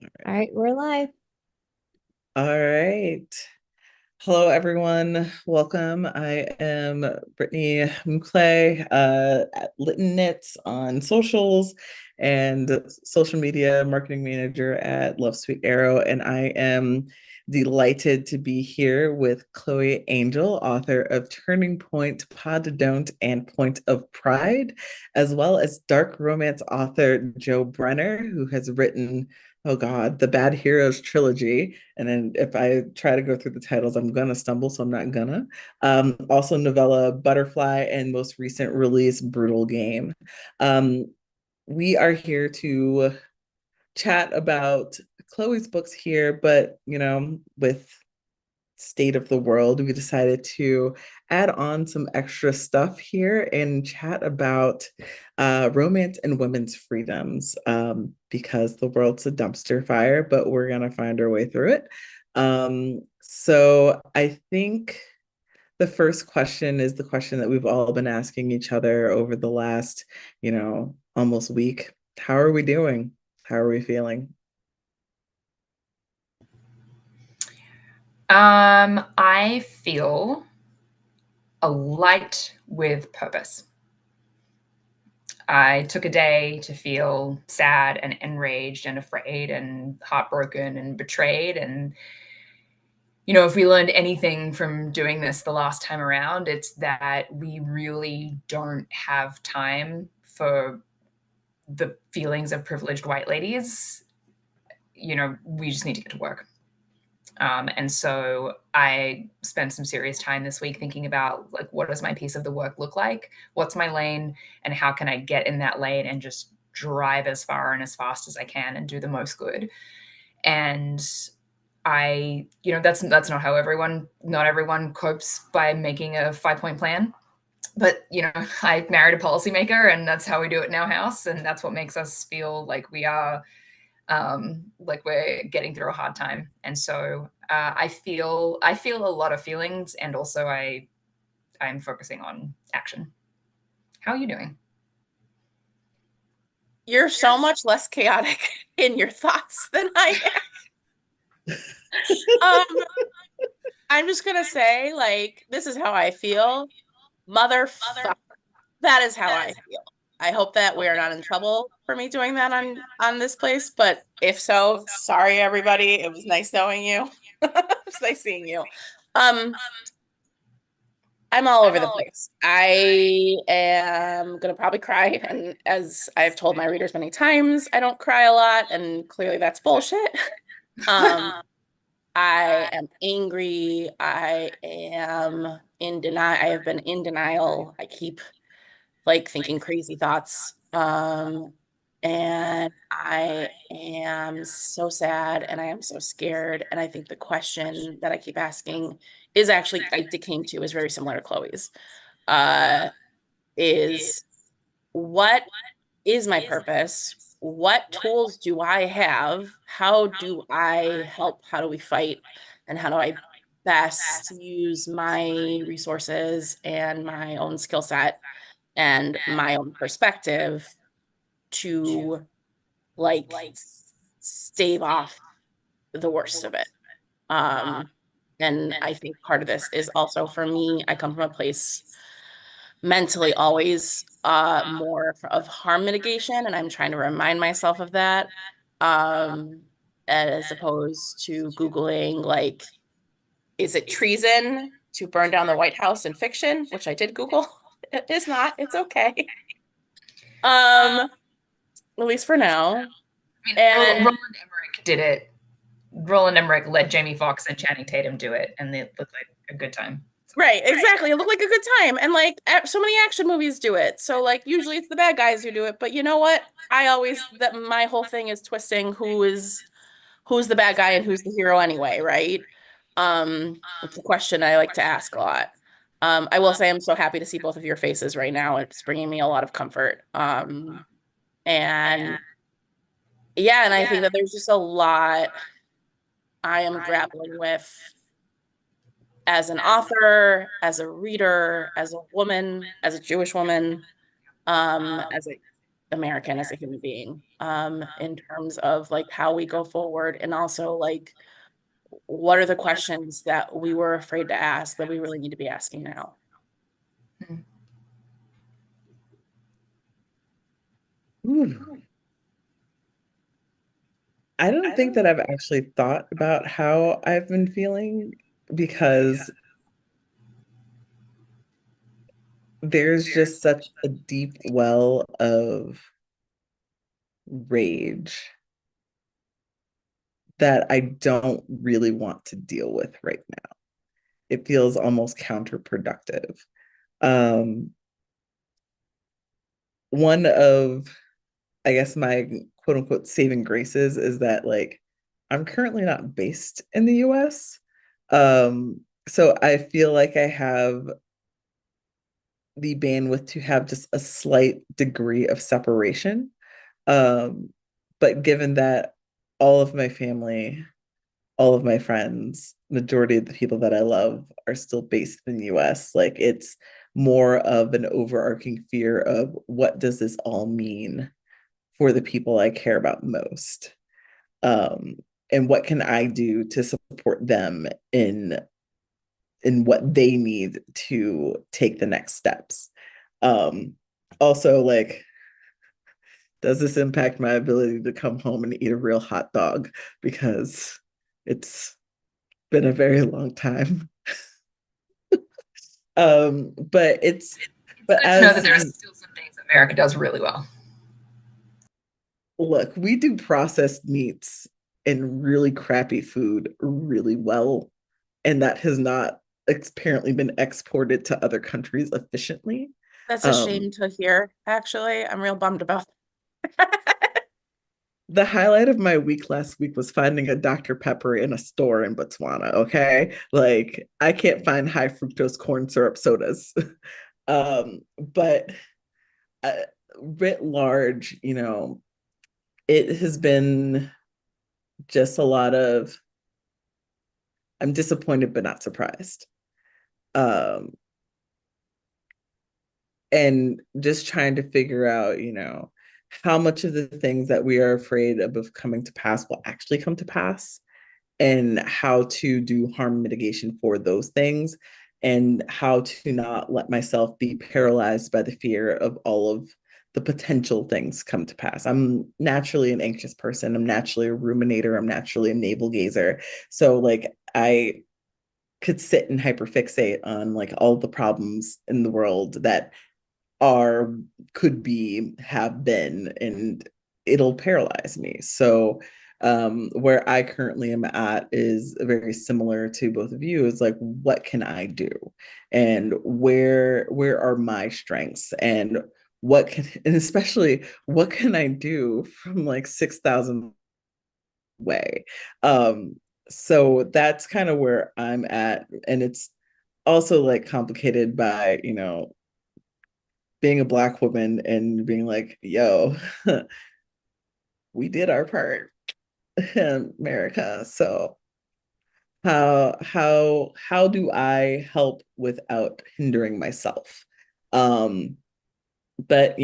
All right, we're live. All right. Hello, everyone. Welcome. I am Brittany Mclay, at Litton Knits on socials and social media marketing manager at Love Sweet Arrow. And I am delighted to be here with Chloe Angel, author of Turning Point, Pod to Don't, and Point of Pride, as well as dark romance author Joe Brenner, who has written, oh God, the Bad Heroes trilogy. And then if I try to go through the titles, I'm gonna stumble, so I'm not gonna. Also novella Butterfly and most recent release Brutal Game. Um, we are here to chat about Chloe's books here, but with state of the world, we decided to add on some extra stuff here and chat about romance and women's freedoms, because the world's a dumpster fire, but we're going to find our way through it. So I think the first question is the question that we've all been asking each other over the last, almost week. How are we doing? How are we feeling? I feel a light with purpose. I took a day to feel sad and enraged and afraid and heartbroken and betrayed. And, if we learned anything from doing this the last time around, it's that we really don't have time for the feelings of privileged white ladies. We just need to get to work. And so I spent some serious time this week thinking about, like, what does my piece of the work look like? What's my lane? And how can I get in that lane and just drive as far and as fast as I can and do the most good? And that's not how not everyone copes by making a 5-point plan. But, I married a policymaker, and that's how we do it in our house. And that's what makes us feel like we're getting through a hard time. And so I feel a lot of feelings, and also I'm focusing on action. How are you doing? You're so much less chaotic in your thoughts than I am. I'm just gonna say, like, this is how I feel. Motherfucker. That is how I feel. I hope that we are not in trouble for me doing that on this place, but if so, sorry everybody. It was nice knowing you. It was nice seeing you. Um, I'm all over the place. I am gonna probably cry, and as I've told my readers many times, I don't cry a lot, and clearly that's bullshit. Um, I am angry. I am in denial. I have been in denial. I keep like thinking crazy thoughts. And I am so sad and I am so scared. And I think the question that I keep asking is actually, I came to is very similar to Chloe's. Uh, is what is my purpose? What tools do I have? How do I help? How do we fight? And how do I best use my resources and my own skill set and my own perspective to like stave off the worst of it? Um, and I think part of this is also for me, I come from a place mentally always more of harm mitigation, and I'm trying to remind myself of that, um as opposed to googling, like, is it treason to burn down the White House in fiction, which I did Google. It is not. It's okay. At least for now. I mean, And Roland Emmerich did it. Roland Emmerich let Jamie Foxx and Channing Tatum do it, and it looked like a good time. right, exactly. It looked like a good time. And like so many action movies do it. So like usually it's the bad guys who do it. But you know what? I always that my whole thing is twisting who's the bad guy and who's the hero anyway, right? It's a question I like to ask a lot. I will say I'm so happy to see both of your faces right now. It's bringing me a lot of comfort. And yeah, and I think that there's just a lot I am grappling with as an author, as a reader, as a woman, as a Jewish woman, as American as a human being, in terms of like how we go forward, and also like what are the questions that we were afraid to ask that we really need to be asking now. Ooh. I don't think that I've actually thought about how I've been feeling because there's just such a deep well of rage that I don't really want to deal with right now. It feels almost counterproductive. Um, one of, I guess, my quote unquote saving graces is that like I'm currently not based in the US. So I feel like I have the bandwidth to have just a slight degree of separation. But given that all of my family, all of my friends, majority of the people that I love are still based in the US, like it's more of an overarching fear of what does this all mean for the people I care about most? Um, and what can I do to support them in what they need to take the next steps? Also, like, does this impact my ability to come home and eat a real hot dog? Because it's been a very long time. But it's Good to know that there are still some things that America does really well. Look, we do processed meats and really crappy food really well, and that has not apparently been exported to other countries efficiently. That's a shame to hear, actually. I'm real bummed about that. The highlight of my week last week was finding a Dr. Pepper in a store in Botswana, okay? Like, I can't find high fructose corn syrup sodas. But writ large, it has been just a lot of I'm disappointed but not surprised. Um, and just trying to figure out, how much of the things that we are afraid of coming to pass will actually come to pass, and how to do harm mitigation for those things, and how to not let myself be paralyzed by the fear of all of the potential things come to pass. I'm naturally an anxious person. I'm naturally a ruminator. I'm naturally a navel gazer. So like I could sit and hyperfixate on like all the problems in the world that are, could be, have been, and it'll paralyze me. So where I currently am at is very similar to both of you. Is like, what can I do, and where are my strengths, and what can, and especially what can I do from like 6,000 way. So that's kind of where I'm at, and it's also like complicated by being a Black woman and being like, yo, we did our part in America. So how do I help without hindering myself? But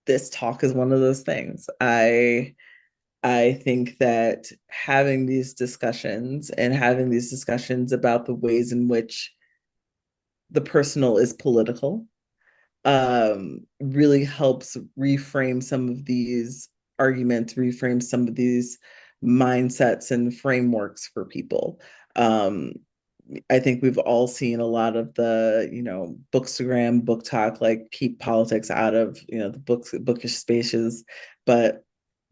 this talk is one of those things. I think that having these discussions and having these discussions about the ways in which the personal is political really helps reframe some of these arguments, reframe some of these mindsets and frameworks for people. I think we've all seen a lot of the, Bookstagram, book talk, like keep politics out of, the bookish spaces. But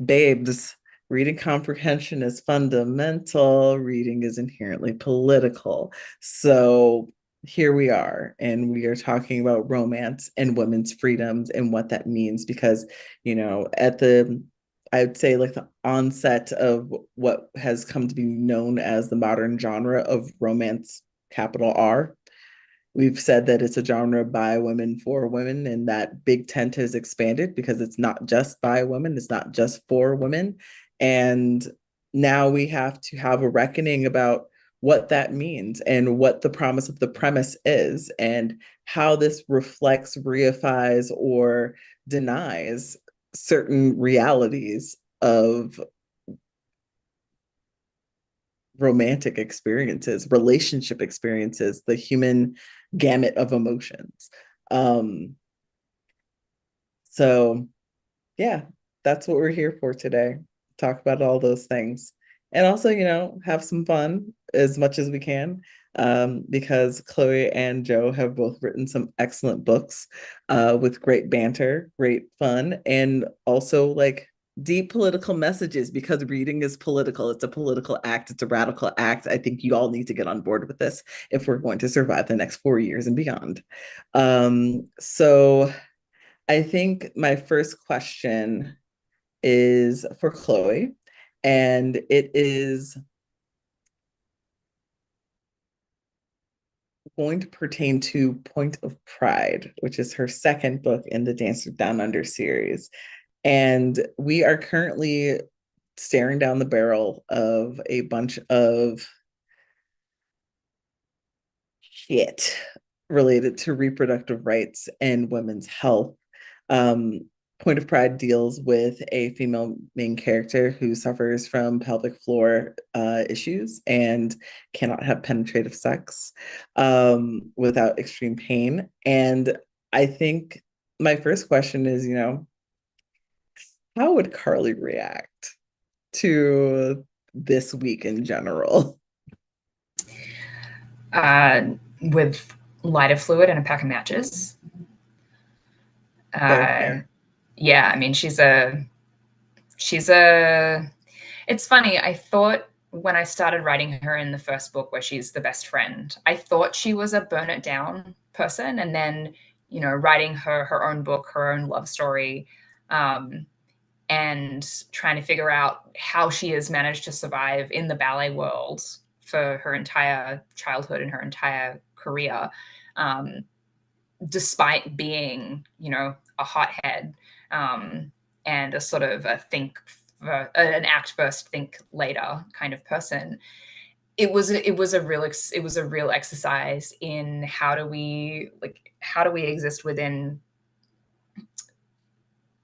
babes, reading comprehension is fundamental. Reading is inherently political. So here we are, and we are talking about romance and women's freedoms and what that means, because at the, I would say, like the onset of what has come to be known as the modern genre of romance, capital R, we've said that it's a genre by women for women, and that big tent has expanded because it's not just by women, it's not just for women. And now we have to have a reckoning about what that means and what the promise of the premise is, and how this reflects, reifies, or denies certain realities of romantic experiences, relationship experiences, the human gamut of emotions. So yeah, that's what we're here for today. Talk about all those things. And also, have some fun as much as we can. Because Chloe and Joe have both written some excellent books with great banter, great fun, and also like deep political messages, because reading is political. It's a political act. It's a radical act. I think you all need to get on board with this if we're going to survive the next 4 years and beyond. So I think my first question is for Chloe, and it is going to pertain to Point of Pride, which is her second book in the Dancer Down Under series. And we are currently staring down the barrel of a bunch of shit related to reproductive rights and women's health. Point of Pride deals with a female main character who suffers from pelvic floor issues and cannot have penetrative sex without extreme pain. And I think my first question is, how would Carly react to this week in general? With lighter fluid and a pack of matches. Yeah, I mean, she's a, it's funny. I thought when I started writing her in the first book, where she's the best friend, I thought she was a burn it down person. And then, writing her own book, her own love story, and trying to figure out how she has managed to survive in the ballet world for her entire childhood and her entire career, despite being, a hothead, and a sort of an act first, think later kind of person. It was a real exercise in how do we exist within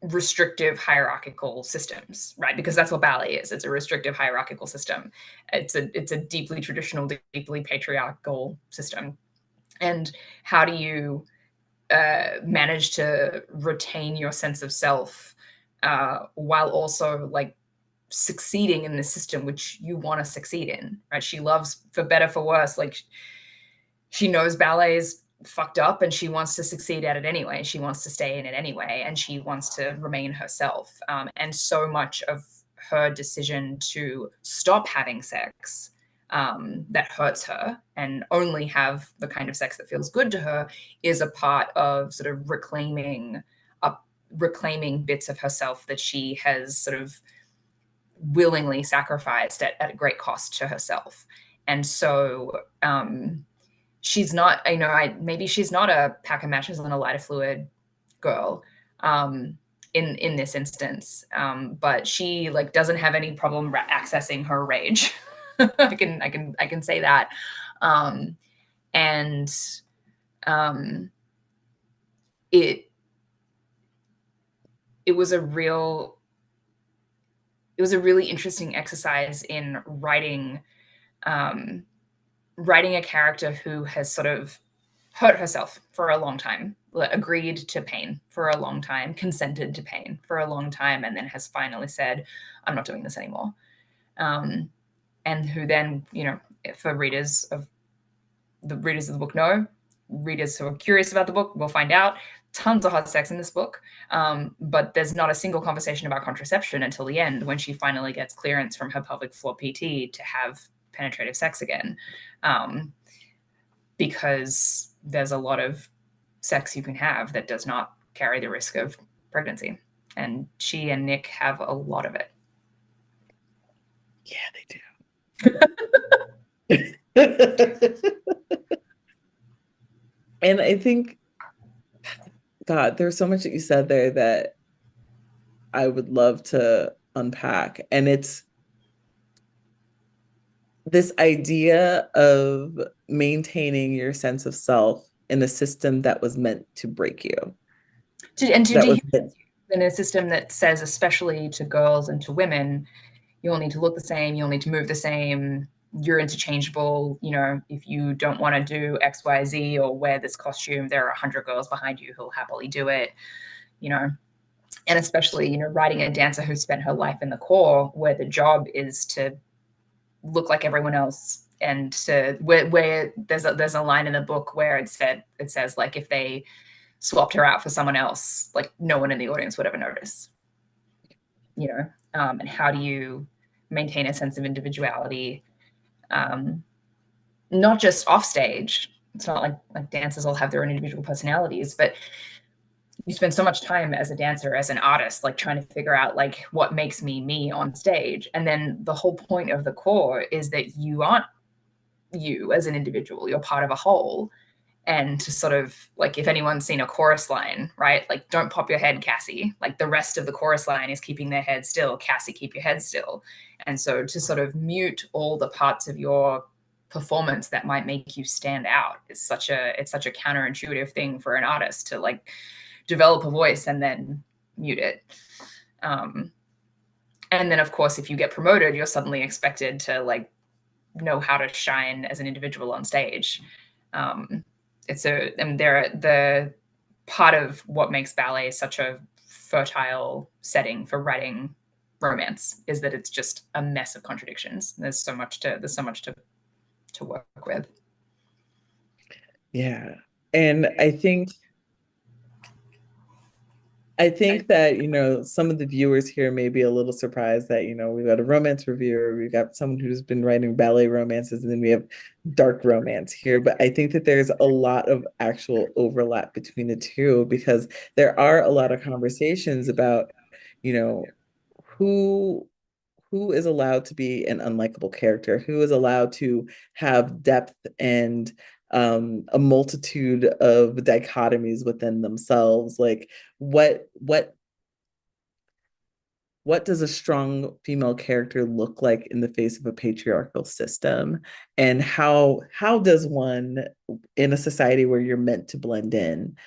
restrictive hierarchical systems, right? Because that's what ballet is. It's a restrictive hierarchical system. It's a deeply traditional, deeply patriarchal system. And how do you manage to retain your sense of self while also like succeeding in the system which you want to succeed in, right? She loves, for better for worse, like she knows ballet is fucked up and she wants to succeed at it anyway. She wants to stay in it anyway, and she wants to remain herself. And so much of her decision to stop having sex that hurts her and only have the kind of sex that feels good to her is a part of sort of reclaiming bits of herself that she has sort of willingly sacrificed at a great cost to herself. And so she's not, maybe she's not a pack of matches and a lighter fluid girl in this instance, but she like doesn't have any problem accessing her rage. I can say that, and it was a really interesting exercise in writing a character who has sort of hurt herself for a long time, agreed to pain for a long time, consented to pain for a long time, and then has finally said, I'm not doing this anymore. And who then, for readers of the book know, readers who are curious about the book will find out, tons of hot sex in this book, but there's not a single conversation about contraception until the end, when she finally gets clearance from her pelvic floor PT to have penetrative sex again, because there's a lot of sex you can have that does not carry the risk of pregnancy, and she and Nick have a lot of it. Yeah, they do. And I think, God, there's so much that you said there that I would love to unpack. And it's this idea of maintaining your sense of self in a system that was meant to break you. And to that was dehumanize you in a system that says, especially to girls and to women, you all need to look the same, you all need to move the same, you're interchangeable. You know, if you don't want to do XYZ or wear this costume, there are 100 girls behind you who'll happily do it, you know. And especially, you know, writing a dancer who spent her life in the corps, where the job is to look like everyone else, and to where there's a line in the book where it says like, if they swapped her out for someone else, like no one in the audience would ever notice, you know. And how do you maintain a sense of individuality, not just off stage? It's not like dancers all have their own individual personalities, but you spend so much time as a dancer, as an artist, like trying to figure out like what makes me on stage. And then the whole point of the corps is that you aren't you as an individual, you're part of a whole. And to sort of like, if anyone's seen a chorus line, right? Like, don't pop your head, Cassie. Like, the rest of the chorus line is keeping their head still. Cassie, keep your head still. And so to sort of mute all the parts of your performance that might make you stand out is such a counterintuitive thing for an artist to like develop a voice and then mute it. And then of course, if you get promoted, you're suddenly expected to like know how to shine as an individual on stage. The part of what makes ballet such a fertile setting for writing romance is that it's just a mess of contradictions. There's so much to work with. Yeah. And I think that, you know, some of the viewers here may be a little surprised that, you know, we've got a romance reviewer, we've got someone who's been writing ballet romances, and then we have dark romance here. But I think that there's a lot of actual overlap between the two, because there are a lot of conversations about, you know, who is allowed to be an unlikable character, who is allowed to have depth and a multitude of dichotomies within themselves. Like, what does a strong female character look like in the face of a patriarchal system? And how does one, in a society where you're meant to blend in,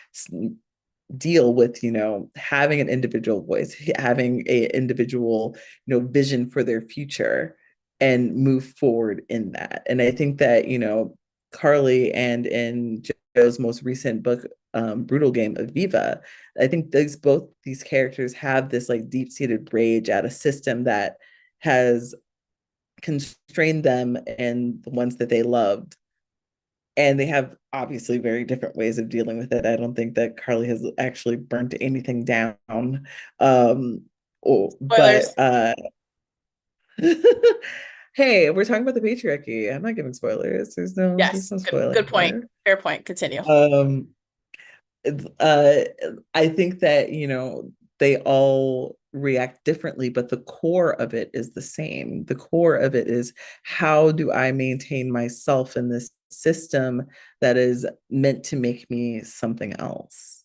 deal with, you know, having an individual voice, having a individual, you know, vision for their future, and move forward in that? And I think that, you know, Carly, and in Joe's most recent book, Brutal Game, Aviva, I think both these characters have this like deep-seated rage at a system that has constrained them and the ones that they loved. And they have obviously very different ways of dealing with it. I don't think that Carly has actually burnt anything down. Spoilers. Hey, we're talking about the patriarchy. I'm not giving spoilers. There's no spoiler. Good point. Fair point. Continue. I think that, you know, they all react differently, but the core of it is the same. The core of it is, how do I maintain myself in this system that is meant to make me something else?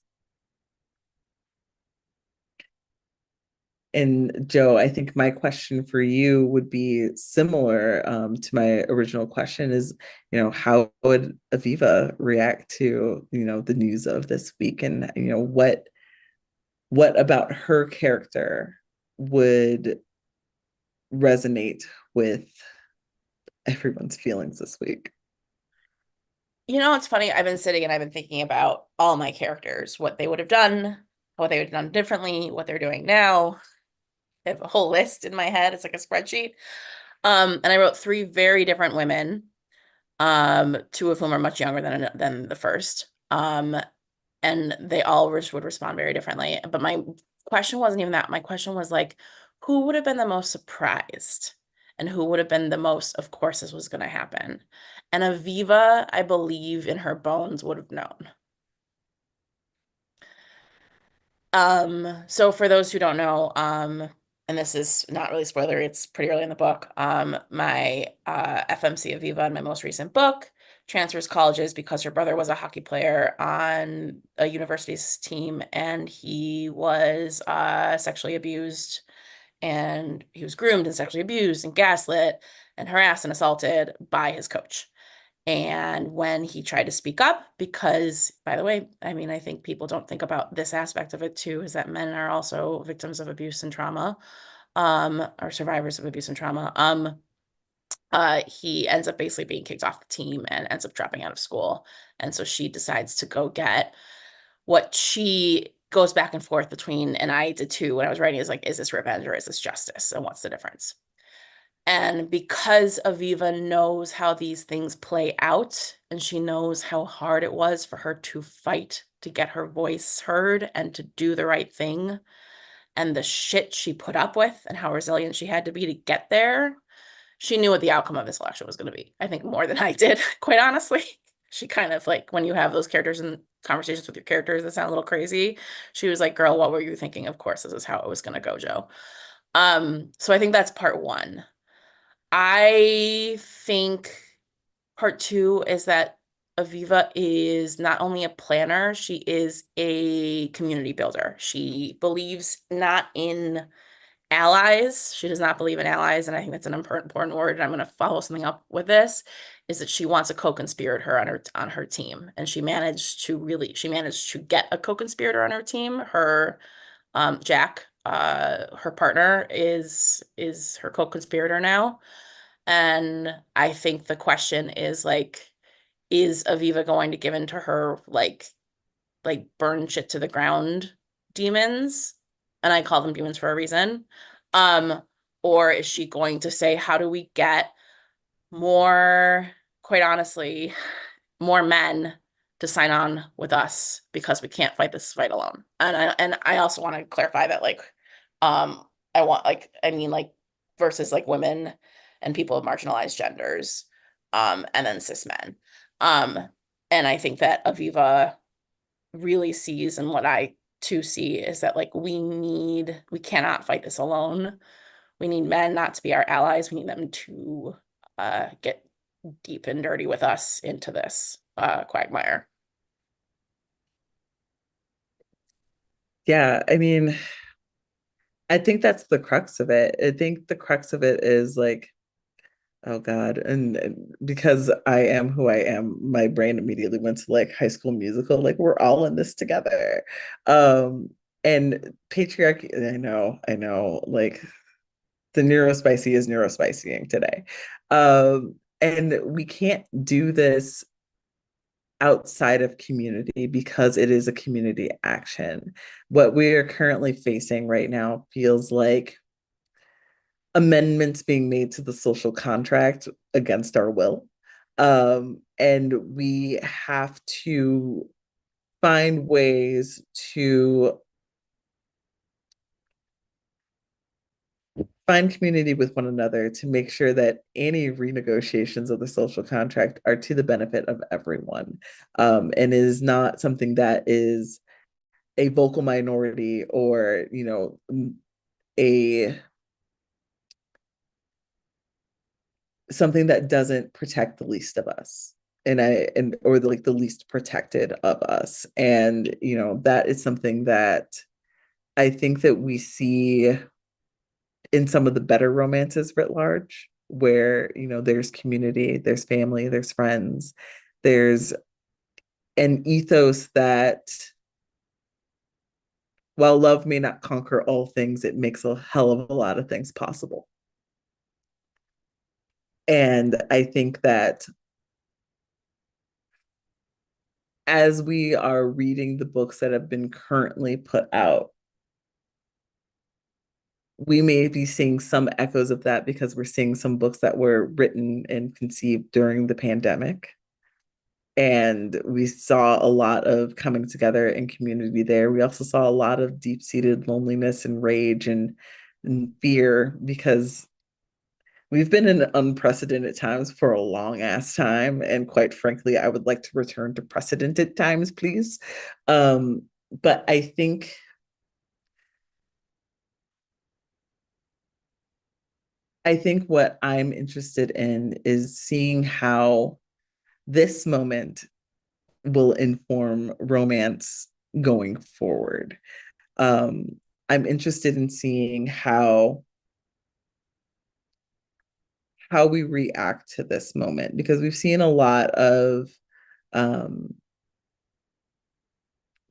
And Joe, I think my question for you would be similar to my original question, is, you know, how would Aviva react to, you know, the news of this week? And, you know, what about her character would resonate with everyone's feelings this week? You know, it's funny. I've been sitting and I've been thinking about all my characters, what they would have done, what they would have done differently, what they're doing now. I have a whole list in my head. It's like a spreadsheet. And I wrote 3 very different women, 2 of whom are much younger than the first. And they all would respond very differently. But my question wasn't even that. My question was like, who would have been the most surprised? And who would have been the most, of course, this was going to happen? And Aviva, I believe in her bones, would have known. So for those who don't know, and this is not really spoiler, it's pretty early in the book. My FMC Aviva in my most recent book transfers colleges because her brother was a hockey player on a university's team, and he was sexually abused, and he was groomed and sexually abused and gaslit and harassed and assaulted by his coach. And when he tried to speak up, because, by the way, I mean, I think people don't think about this aspect of it too, is that men are also victims of abuse and trauma, or survivors of abuse and trauma. He ends up basically being kicked off the team and ends up dropping out of school. And so she decides to go get what she goes back and forth between, and I did too when I was writing, is like, is this revenge or is this justice? And what's the difference? And because Aviva knows how these things play out, and she knows how hard it was for her to fight to get her voice heard and to do the right thing, and the shit she put up with and how resilient she had to be to get there, she knew what the outcome of this election was going to be. I think more than I did, quite honestly. She kind of, like, when you have those characters and conversations with your characters that sound a little crazy, she was like, girl, what were you thinking? Of course, this is how it was going to go, Joe. So I think that's part one. I think part two is that Aviva is not only a planner, she is a community builder. She believes not in allies. She does not believe in allies, and I think that's an important word. And I'm going to follow something up with this, is that she wants a co-conspirator on her team, and she managed to get a co-conspirator on her team. Her Jack, her partner, is her co-conspirator now. And I think the question is, like, is Aviva going to give in to her, like burn shit to the ground demons? And I call them demons for a reason. Or is she going to say, how do we get more, quite honestly, more men to sign on with us, because we can't fight this fight alone? And I also want to clarify that, like, I mean, like, versus like women and people of marginalized genders, and then cis men. And I think that Aviva really sees, and what I too see, is that, like, we cannot fight this alone. We need men not to be our allies. We need them to get deep and dirty with us into this quagmire. Yeah, I mean, I think that's the crux of it. I think the crux of it is like, oh God. And because I am who I am, my brain immediately went to like High School Musical, like we're all in this together. And patriarchy, I know, like the neurospicy is neurospicying today. And we can't do this outside of community because it is a community action. What we are currently facing right now feels like amendments being made to the social contract against our will. And we have to find ways to find community with one another to make sure that any renegotiations of the social contract are to the benefit of everyone, and is not something that is a vocal minority or a something that doesn't protect the least of us, or like the least protected of us. And that is something that I think that we see in some of the better romances writ large, where there's community, there's family, there's friends, there's an ethos that, while love may not conquer all things, it makes a hell of a lot of things possible. And I think that as we are reading the books that have been currently put out, we may be seeing some echoes of that because we're seeing some books that were written and conceived during the pandemic. And we saw a lot of coming together in community there. We also saw a lot of deep-seated loneliness and rage and fear, because we've been in unprecedented times for a long ass time. And quite frankly, I would like to return to precedented times, please. But I think what I'm interested in is seeing how this moment will inform romance going forward. I'm interested in seeing how how we react to this moment, because we've seen a lot of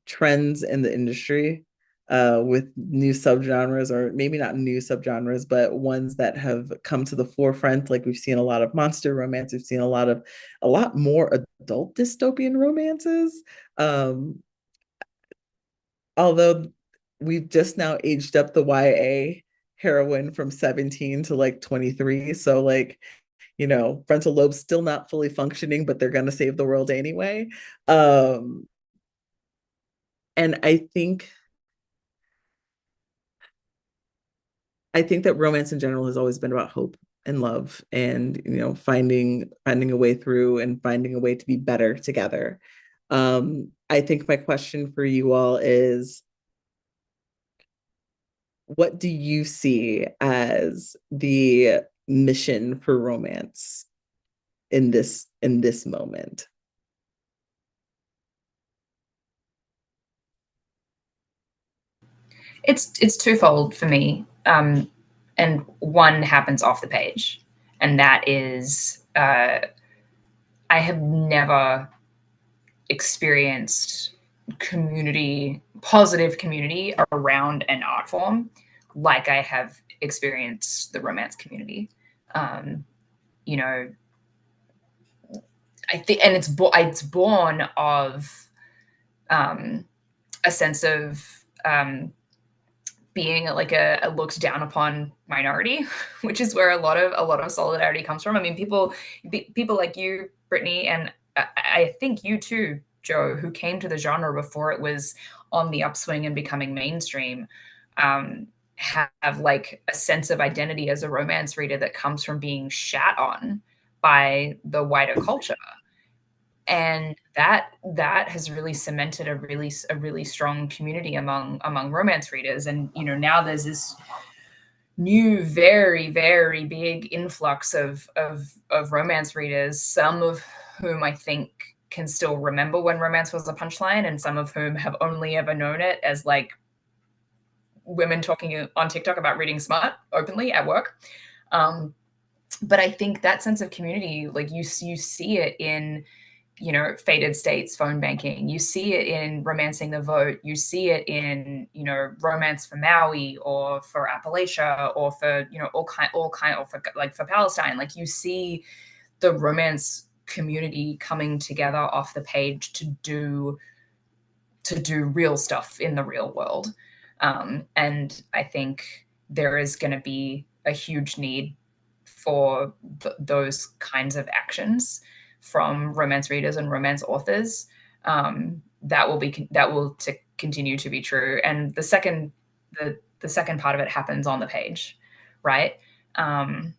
trends in the industry with new subgenres, or maybe not new subgenres, but ones that have come to the forefront. Like we've seen a lot of monster romance, we've seen a lot more adult dystopian romances. Although we've just now aged up the YA heroine from 17 to like 23. So like, frontal lobe's still not fully functioning, but they're gonna save the world anyway. And I think that romance in general has always been about hope and love, and finding a way through and finding a way to be better together. I think my question for you all is, what do you see as the mission for romance in this moment? It's twofold for me, and one happens off the page, and that is I have never experienced positive community around an art form like I have experienced the romance community. You know, I think, and it's born of a sense of being like a looked down upon minority, which is where a lot of solidarity comes from. I mean, people like you, Brittany, and I think you too, Joe, who came to the genre before it was on the upswing and becoming mainstream, have like a sense of identity as a romance reader that comes from being shat on by the wider culture. And that has really cemented a really strong community among romance readers. And now there's this new, very, very big influx of romance readers, some of whom I think can still remember when romance was a punchline, and some of whom have only ever known it as like women talking on TikTok about reading smut openly at work. But I think that sense of community, like you see it in Fated States phone banking. You see it in Romancing the Vote. You see it in, Romance for Maui or for Appalachia or for, all kind or for Palestine. Like you see the romance community coming together off the page to do real stuff in the real world. And I think there is going to be a huge need for those kinds of actions from romance readers and romance authors. That will continue to be true. And the second part of it happens on the page, right? And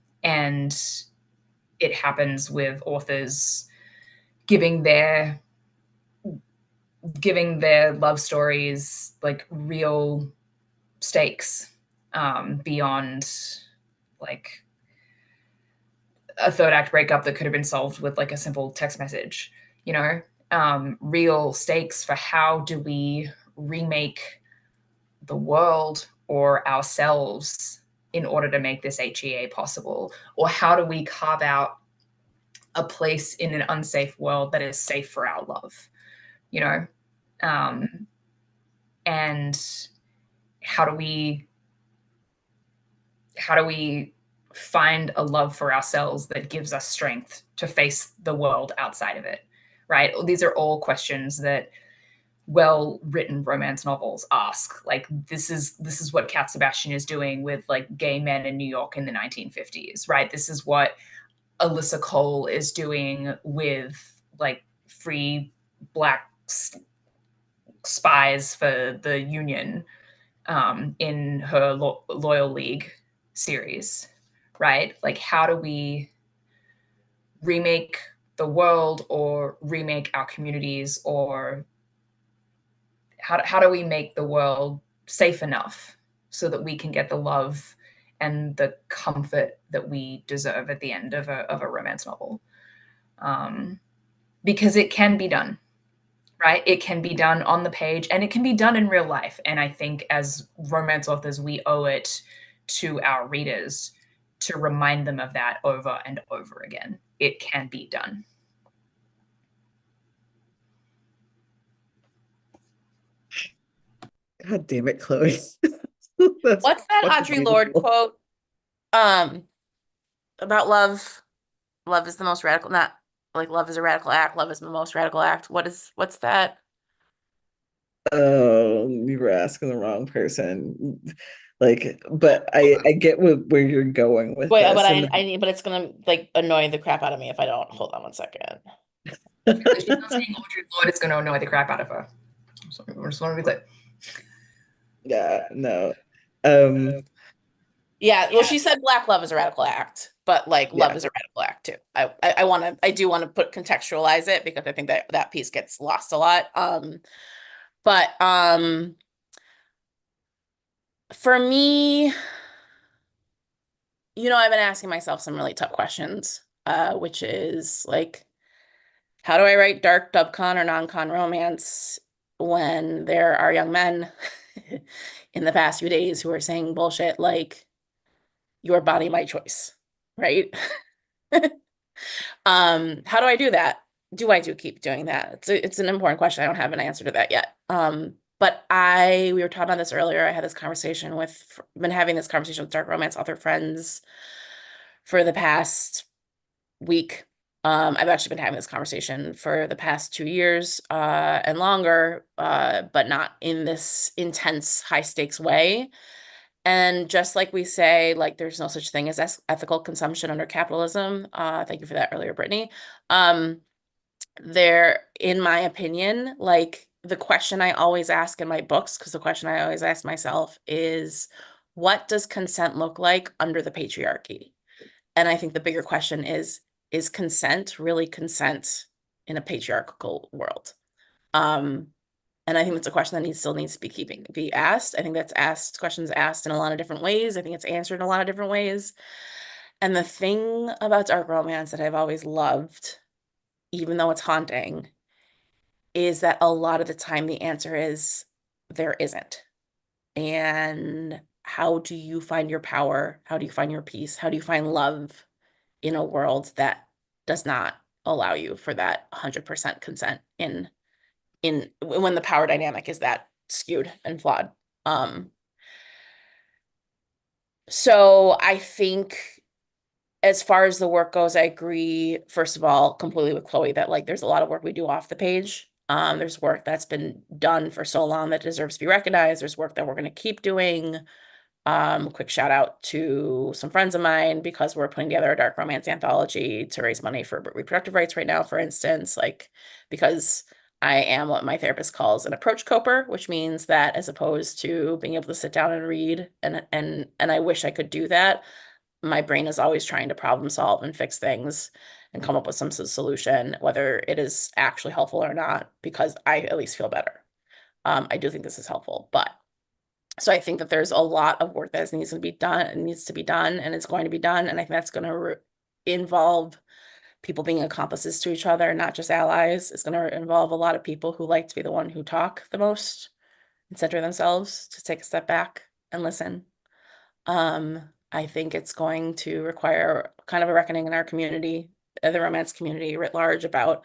it happens with authors giving their love stories like real stakes, beyond like a third act breakup that could have been solved with like a simple text message, real stakes for how do we remake the world or ourselves in order to make this HEA possible? Or how do we carve out a place in an unsafe world that is safe for our love, and how do we find a love for ourselves that gives us strength to face the world outside of it, right? These are all questions that well-written romance novels ask. Like this is what Cat Sebastian is doing with like gay men in New York in the 1950s, right? This is what Alyssa Cole is doing with like free Black spies for the Union, in her Loyal League series, right? Like, how do we remake the world or remake our communities, or how do we make the world safe enough so that we can get the love and the comfort that we deserve at the end of a romance novel? Because it can be done, right? It can be done on the page and it can be done in real life. And I think as romance authors, we owe it to our readers to remind them of that over and over again. It can be done. God damn it, Chloe. What's that fucking Audre Lorde beautiful. quote? About love. Love is the most radical, not like love is a radical act. Love is the most radical act. What's that? Oh, you were asking the wrong person. Like, but I get where you're going with Wait, but this. I need, but it's gonna like annoy the crap out of me if I don't. Hold on one second. If she's not saying Audre Lorde, it's going to annoy the crap out of her. So I just want to be clear. Yeah, no. Um, Yeah, well, she said black love is a radical act, but like love yeah. is a radical act too. I do want to put contextualize it because I think that that piece gets lost a lot. But for me, I've been asking myself some really tough questions, which is like, how do I write dark dubcon or non-con romance when there are young men in the past few days who are saying bullshit like your body, my choice, right? How do I do that? Do I keep doing that? It's an important question. I don't have an answer to that yet. But we were talking about this earlier. I had this conversation been having this conversation with dark romance author friends for the past week. I've actually been having this conversation for the past 2 years, and longer, but not in this intense, high stakes way. And just like we say, like there's no such thing as ethical consumption under capitalism. Thank you for that earlier, Brittany. There, in my opinion, like the question I always ask in my books, because the question I always ask myself is, what does consent look like under the patriarchy? And I think the bigger question is consent really consent in a patriarchal world? And I think that's a question that still needs to be asked. I think questions asked in a lot of different ways. I think it's answered in a lot of different ways. And the thing about dark romance that I've always loved, even though it's haunting, is that a lot of the time the answer is there isn't. And how do you find your power? How do you find your peace? How do you find love in a world that does not allow you for that 100% consent in when the power dynamic is that skewed and flawed? So I think as far as the work goes, I agree, first of all, completely with Chloe that like there's a lot of work we do off the page. There's work that's been done for so long that deserves to be recognized. There's work that we're going to keep doing. Quick shout out to some friends of mine because we're putting together a dark romance anthology to raise money for reproductive rights right now, for instance, like because I am what my therapist calls an approach coper, which means that as opposed to being able to sit down and read and I wish I could do that, my brain is always trying to problem solve and fix things and come up with some solution, whether it is actually helpful or not, because I at least feel better. I do think this is helpful, but so I think that there's a lot of work that needs to be done, and it's going to be done. And I think that's going to involve people being accomplices to each other, not just allies. It's going to involve a lot of people who like to be the one who talk the most and center themselves, to take a step back and listen. I think it's going to require kind of a reckoning in our community, the romance community writ large, about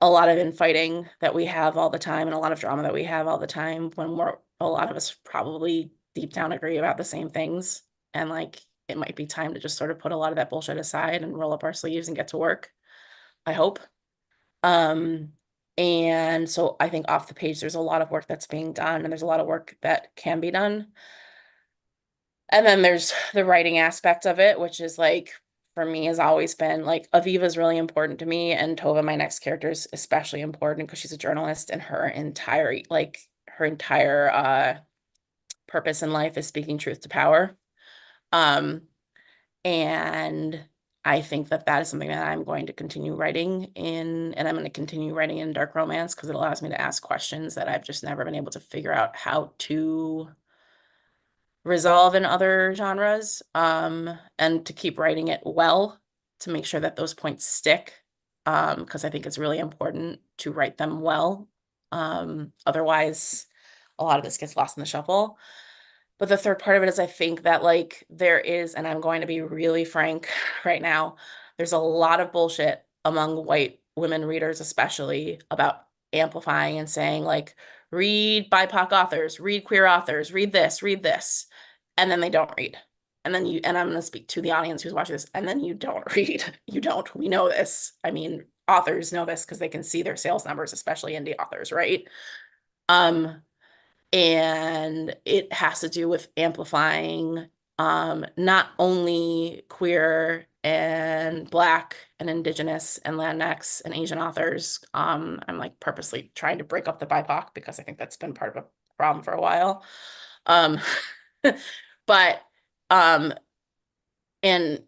a lot of infighting that we have all the time and a lot of drama that we have all the time when a lot of us probably deep down agree about the same things. And like, it might be time to just sort of put a lot of that bullshit aside and roll up our sleeves and get to work, I hope. And so I think off the page, there's a lot of work that's being done and there's a lot of work that can be done. And then there's the writing aspect of it, which is like, for me, has always been like Aviva is really important to me, and Tova, my next character, is especially important because she's a journalist and her entire purpose in life is speaking truth to power. And I think that that is something that I'm going to continue writing in, and I'm going to continue writing in dark romance because it allows me to ask questions that I've just never been able to figure out how to resolve in other genres, and to keep writing it well to make sure that those points stick, because I think it's really important to write them well. Otherwise, a lot of this gets lost in the shuffle. But the third part of it is I think that like there is, and I'm going to be really frank right now, there's a lot of bullshit among white women readers, especially about amplifying and saying like, read BIPOC authors, read queer authors, read this, and then they don't read. And then and I'm going to speak to the audience who's watching this, and then you don't read. You don't. We know this. I mean, authors know this because they can see their sales numbers, especially indie authors, right? And it has to do with amplifying not only queer and Black and Indigenous and Latinx and Asian authors. I'm like purposely trying to break up the BIPOC because I think that's been part of a problem for a while. Um, but and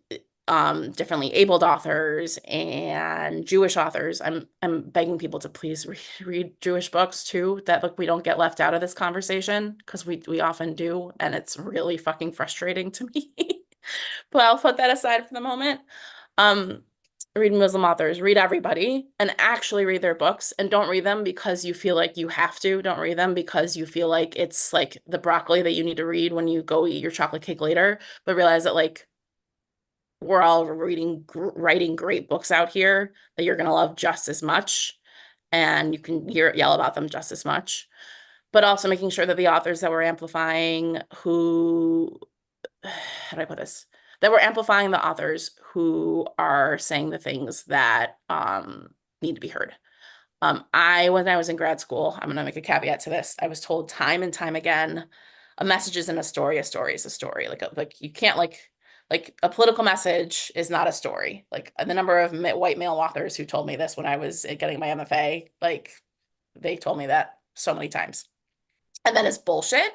differently abled authors and Jewish authors. I'm begging people to please read Jewish books too, that look, we don't get left out of this conversation because we often do, and it's really fucking frustrating to me. But I'll put that aside for the moment. Read Muslim authors, read everybody, and actually read their books, and don't read them because you feel like you have to. Don't read them because you feel like it's like the broccoli that you need to read when you go eat your chocolate cake later, but realize that like we're all writing great books out here that you're going to love just as much, and you can yell about them just as much, but also making sure that the authors that we're amplifying how do I put this? That we're amplifying the authors who are saying the things that need to be heard. When I was in grad school, I'm going to make a caveat to this. I was told time and time again, a message isn't a story is a story. Like you can't like a political message is not a story. Like the number of white male authors who told me this when I was getting my MFA, like they told me that so many times. And that is bullshit.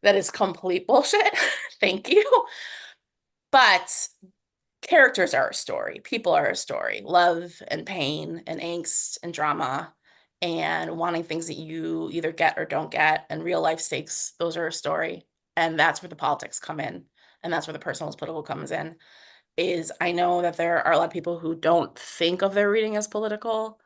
That is complete bullshit. Thank you. But characters are a story. People are a story. Love and pain and angst and drama and wanting things that you either get or don't get, and real life stakes, those are a story. And that's where the politics come in. And that's where the personal as political comes in. Is I know that there are a lot of people who don't think of their reading as political,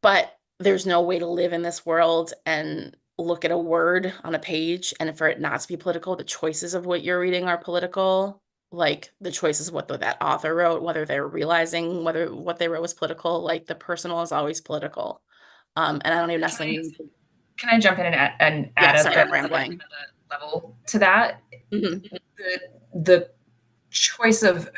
but there's no way to live in this world and look at a word on a page and for it not to be political. The choices of what you're reading are political, like the choices of what that author wrote, whether they're realizing whether what they wrote was political, like the personal is always political. And I don't even necessarily Can I jump in and add yeah, a sorry, I'm rambling. level to that? Mhm. The choice of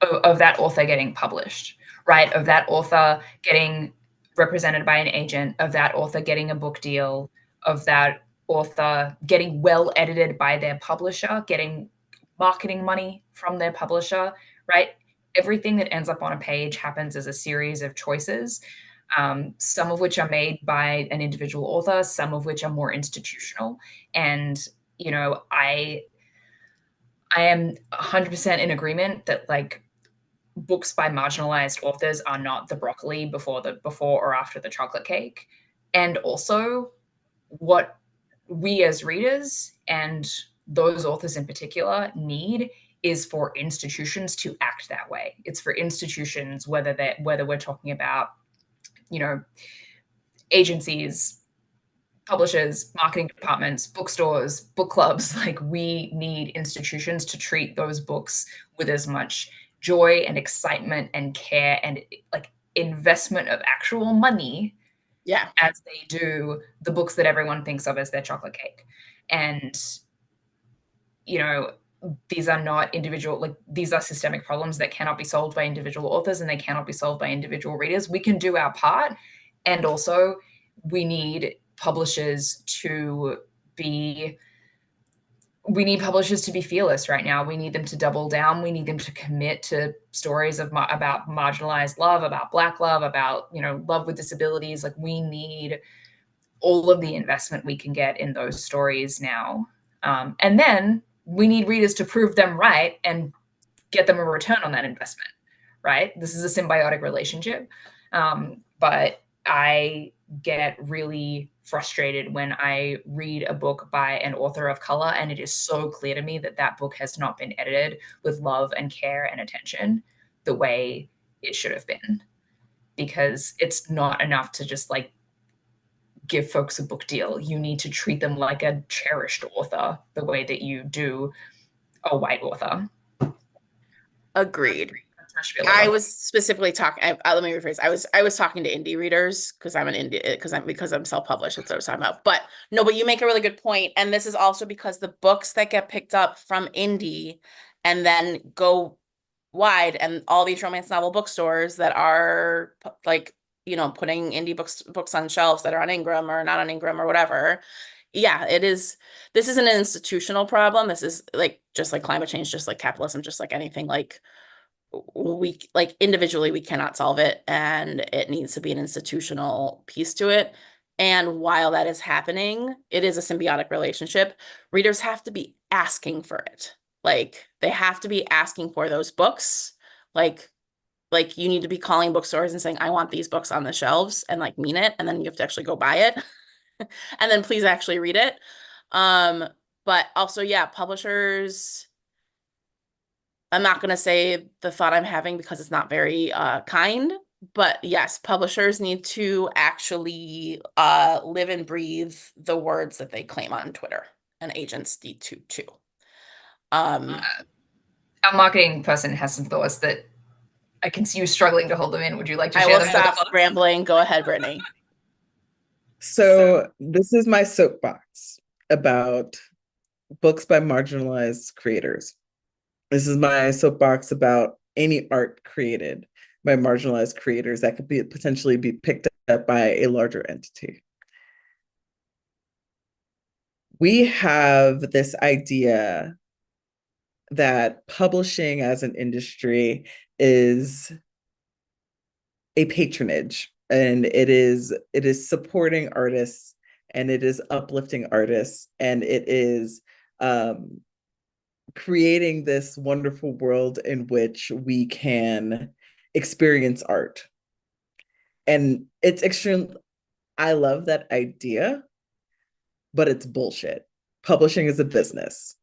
of that author getting published, right? Of that author getting represented by an agent, of that author getting a book deal, of that author getting well edited by their publisher, getting marketing money from their publisher, right? Everything that ends up on a page happens as a series of choices, some of which are made by an individual author, some of which are more institutional. And, you know, I am 100% in agreement that like books by marginalized authors are not the broccoli before or after the chocolate cake. And also what we as readers and those authors in particular need is for institutions to act that way. It's for institutions, whether we're talking about, you know, agencies, publishers, marketing departments, bookstores, book clubs, like we need institutions to treat those books with as much joy and excitement and care and like investment of actual money as they do the books that everyone thinks of as their chocolate cake. And, you know, these are not individual, like these are systemic problems that cannot be solved by individual authors and they cannot be solved by individual readers. We can do our part. And also we need publishers to be fearless right now. We need them to double down. We need them to commit to stories about marginalized love, about Black love, about, you know, love with disabilities. Like we need all of the investment we can get in those stories now. And then we need readers to prove them right and get them a return on that investment, right? This is a symbiotic relationship. But I get really frustrated when I read a book by an author of color and it is so clear to me that that book has not been edited with love and care and attention the way it should have been. Because it's not enough to just like give folks a book deal. You need to treat them like a cherished author the way that you do a white author. Agreed. I was specifically talking. Let me rephrase. I was talking to indie readers because I'm an indie because I'm self-published. That's what I was talking about. But no, but you make a really good point, and this is also because the books that get picked up from indie and then go wide, and all these romance novel bookstores that are like, you know, putting indie books on shelves that are on Ingram or not on Ingram or whatever. Yeah, it is. This isn't an institutional problem. This is like just like climate change, just like capitalism, just like anything. Like we like individually we cannot solve it, and it needs to be an institutional piece to it. And while that is happening, it is a symbiotic relationship. Readers have to be asking for it. Like they have to be asking for those books. Like you need to be calling bookstores and saying, I want these books on the shelves, and like mean it. And then you have to actually go buy it. And then please actually read it. But also, yeah, publishers, I'm not going to say the thought I'm having because it's not very kind, but yes, publishers need to actually live and breathe the words that they claim on Twitter, and agents need to too. Our marketing person has some thoughts that I can see you struggling to hold them in. Would you like to share them? I will stop rambling. Go ahead, Brittany. So this is my soapbox about books by marginalized creators. This is my soapbox about any art created by marginalized creators that could be potentially be picked up by a larger entity. We have this idea that publishing as an industry is a patronage, and it is supporting artists, and it is uplifting artists, and it is creating this wonderful world in which we can experience art. And it's extreme. I love that idea, but it's bullshit. Publishing is a business.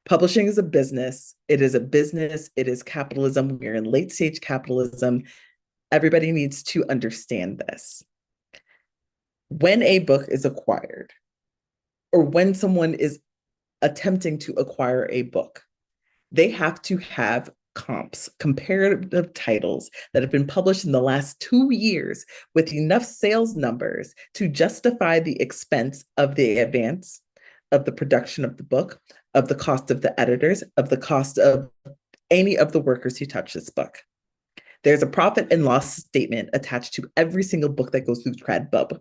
Publishing is a business. It is a business. It is capitalism. We're in late stage capitalism. Everybody needs to understand this. When a book is acquired, or when someone is attempting to acquire a book, they have to have comps, comparative titles that have been published in the last 2 years with enough sales numbers to justify the expense of the advance, of the production of the book, of the cost of the editors, of the cost of any of the workers who touch this book. There's a profit and loss statement attached to every single book that goes through TradBub.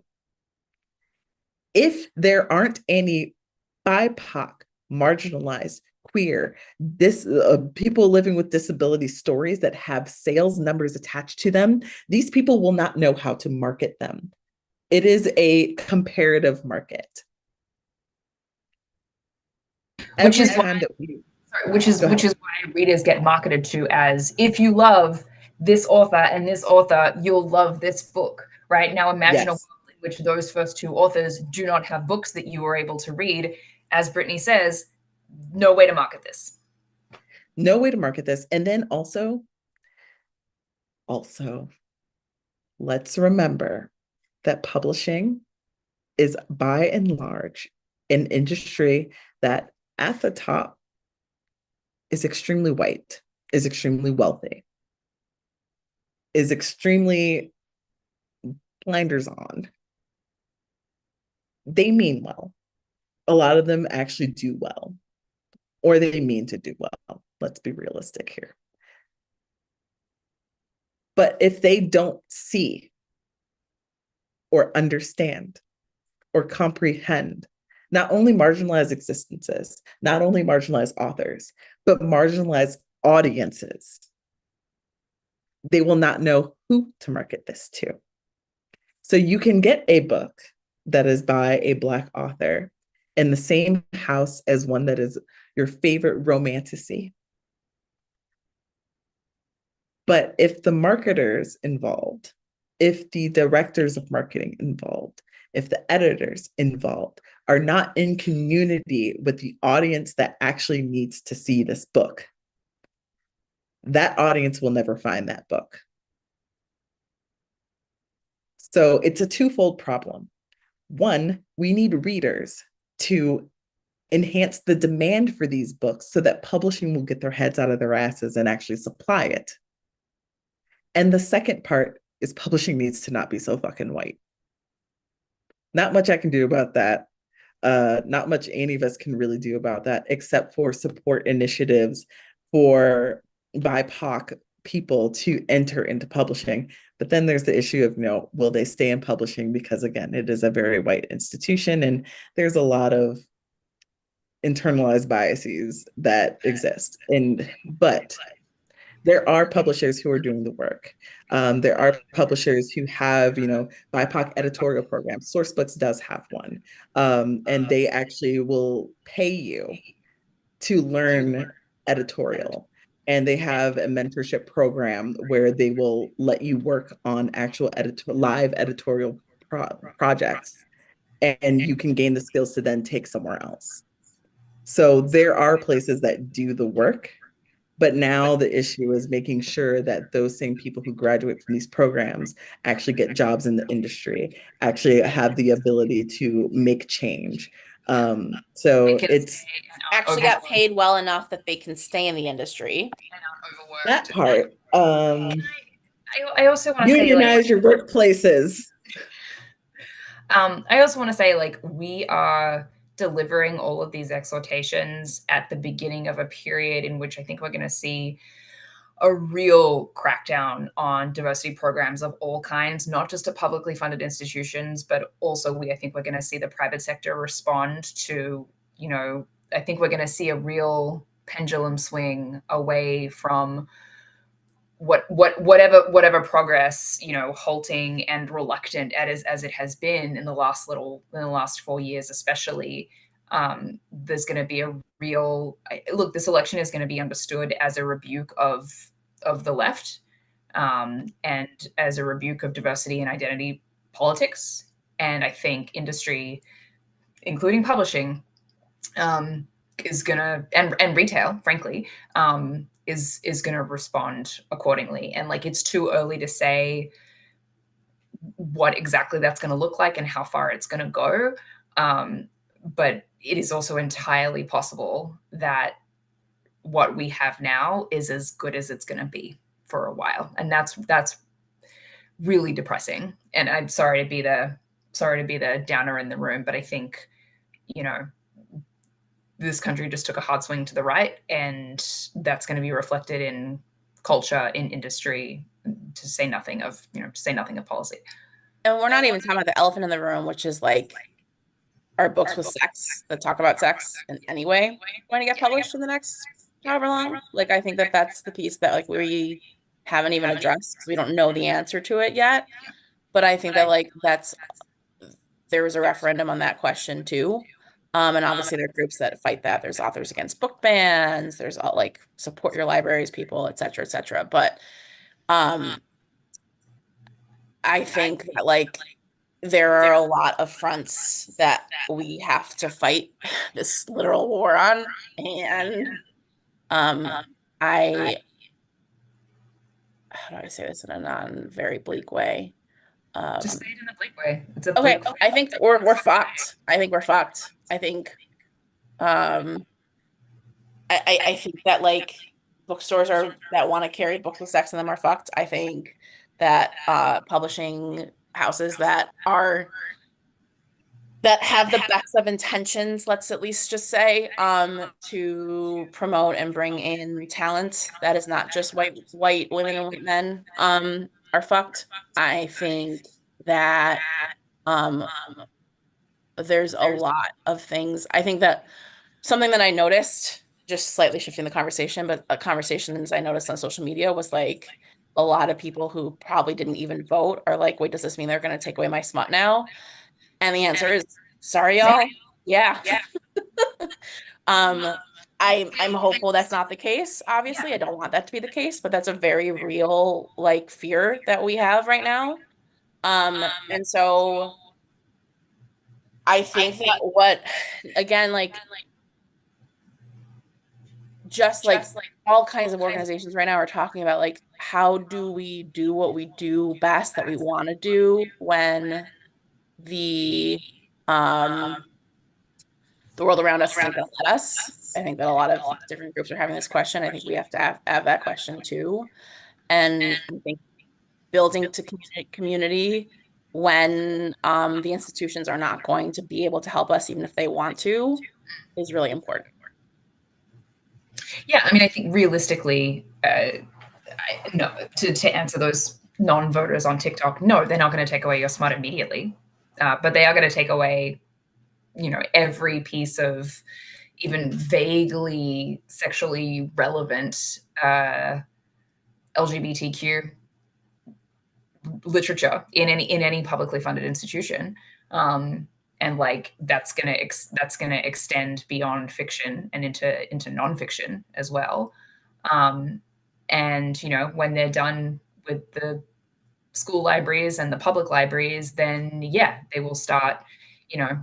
If there aren't any BIPOC, marginalized, queer, people living with disability stories that have sales numbers attached to them, these people will not know how to market them. It is a comparative market. Which is why readers get marketed to as, if you love this author and this author, you'll love this book. Right now, imagine a world in which those first two authors do not have books that you were able to read. As Brittany says, no way to market this. No way to market this. And then also, let's remember that publishing is by and large an industry that at the top is extremely white, is extremely wealthy, is extremely blinders on. They mean well. A lot of them actually do well, or they mean to do well. Let's be realistic here. But if they don't see or understand or comprehend not only marginalized existences, not only marginalized authors, but marginalized audiences, they will not know who to market this to. So you can get a book that is by a Black author in the same house as one that is your favorite romantasy. But if the marketers involved, if the directors of marketing involved, if the editors involved are not in community with the audience that actually needs to see this book, that audience will never find that book. So it's a twofold problem. One, we need readers to enhance the demand for these books so that publishing will get their heads out of their asses and actually supply it. And the second part is publishing needs to not be so fucking white. Not much I can do about that. Not much any of us can really do about that, except for support initiatives for BIPOC people to enter into publishing. But then there's the issue of, will they stay in publishing? Because again, it is a very white institution and there's a lot of internalized biases that exist. But there are publishers who are doing the work. There are publishers who have, BIPOC editorial programs. Sourcebooks does have one. And they actually will pay you to learn editorial. And they have a mentorship program where they will let you work on actual live editorial projects. And you can gain the skills to then take somewhere else. So there are places that do the work. But now the issue is making sure that those same people who graduate from these programs actually get jobs in the industry, actually have the ability to make change. So it's actually got paid well enough that they can stay in the industry. that part. I also want to say, unionize your workplaces. I also want to say, we are delivering all of these exhortations at the beginning of a period in which I think we're going to see a real crackdown on diversity programs of all kinds, not just at publicly funded institutions, but also I think we're going to see the private sector respond to, I think we're going to see a real pendulum swing away from whatever progress, halting and reluctant as it has been in the last 4 years, especially. There's going to be a real look. This election is going to be understood as a rebuke of the left, and as a rebuke of diversity and identity politics. And I think industry, including publishing, is gonna and retail, frankly, is gonna respond accordingly. And it's too early to say what exactly that's going to look like and how far it's going to go. But it is also entirely possible that what we have now is as good as it's going to be for a while, and that's really depressing. And I'm sorry to be the downer in the room, but I think this country just took a hard swing to the right, and that's going to be reflected in culture, in industry, to say nothing of policy. And we're not even talking about the elephant in the room, which is our books with sex that talk about sex in any way going to get published in the next however long. I think that's the piece that we haven't even addressed because we don't know the answer to it yet. But I think that there was a referendum on that question too. And obviously there are groups that fight that. There's Authors Against Book Bans. There's all support your libraries people, et cetera, et cetera. But I think that there are a lot of fronts that we have to fight this literal war on. And how do I say this in a non very bleak way? Just say it in a bleak way. Okay, I think we're fucked. I think we're fucked. I think I think that bookstores that want to carry books with sex in them are fucked. I think that publishing houses that have the best of intentions, let's at least just say, to promote and bring in talent that is not just white women and white men, are fucked. I think that there's a lot of things. I think that something that I noticed, just slightly shifting the conversation, but conversations I noticed on social media was a lot of people who probably didn't even vote are wait, does this mean they're going to take away my smut now? And the answer is, sorry, y'all. Yeah. I'm hopeful that's not the case. Obviously, I don't want that to be the case, but that's a very real fear that we have right now. And so I think that again, just like all kinds of organizations right now are talking about like how do we do what we do best that we want to do when the um the world around us isn't going to let us. I think that a lot of different groups are having this question. I think we have to have that question too. And I think building to community when the institutions are not going to be able to help us, even if they want to, is really important. Yeah, I mean, I think realistically, no, to answer those non-voters on TikTok, no, they're not going to take away your smart immediately, but they are going to take away, every piece of even vaguely sexually relevant LGBTQ literature in any publicly funded institution. And like that's gonna extend beyond fiction and into nonfiction as well. And when they're done with the school libraries and the public libraries, then yeah, they will start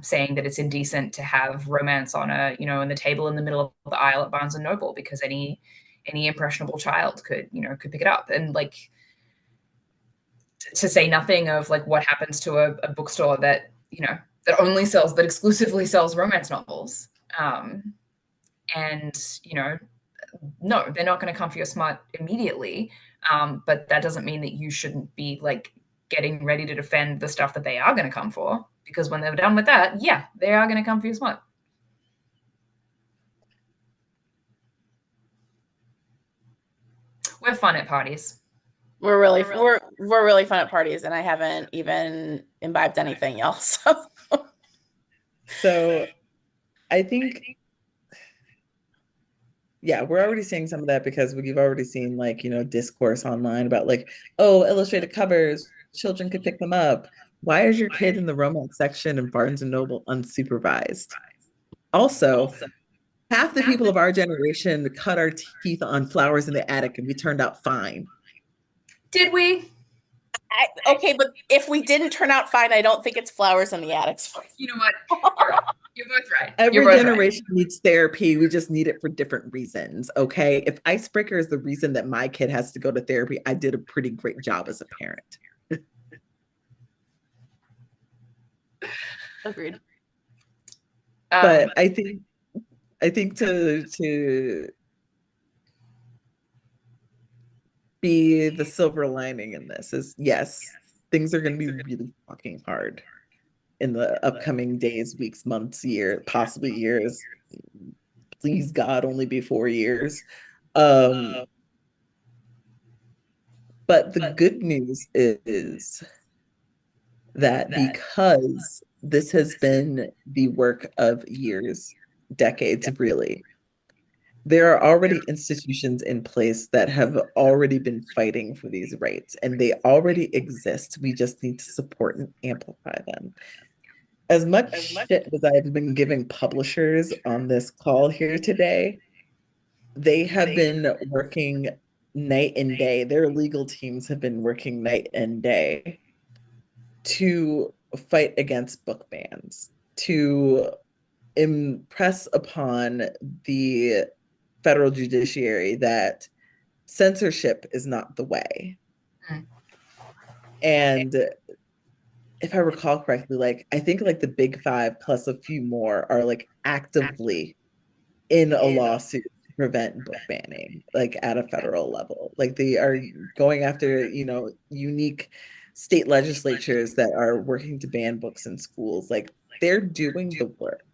saying that it's indecent to have romance on in the table in the middle of the aisle at Barnes and Noble because any impressionable child could pick it up. And like, to say nothing of like what happens to a bookstore that that exclusively sells romance novels. And no, they're not going to come for your smart immediately, but that doesn't mean that you shouldn't be like getting ready to defend the stuff that they are going to come for, because when they're done with that, yeah, they are going to come for your smart. We're fun at parties. We're really fun at parties, and I haven't even imbibed anything else. So I think, yeah, we're already seeing some of that because we've already seen like, discourse online about like, oh, illustrated covers, children could pick them up. Why is your kid in the romance section in Barnes and Noble unsupervised? Also, half the people of our generation cut our teeth on Flowers in the Attic and we turned out fine. Did we? Okay, but if we didn't turn out fine, I don't think it's Flowers in the Attic's fault. You know what? You're both right. Every generation needs therapy. We just need it for different reasons. Okay. If Icebreaker is the reason that my kid has to go to therapy, I did a pretty great job as a parent. Agreed. But I think to be the silver lining in this is, yes, things are going to be really fucking hard in the upcoming days, weeks, months, year, possibly years. Please God, only be 4 years. But the good news is that because this has been the work of years, decades, really, there are already institutions in place that have already been fighting for these rights, and they already exist. We just need to support and amplify them. As much shit as I've been giving publishers on this call here today, they have been working night and day. Their legal teams have been working night and day to fight against book bans, to impress upon the federal judiciary that censorship is not the way. And if I recall correctly, like I think like the big five plus a few more are like actively in a lawsuit to prevent book banning, like at a federal level. Like they are going after, unique state legislatures that are working to ban books in schools. Like they're doing the work.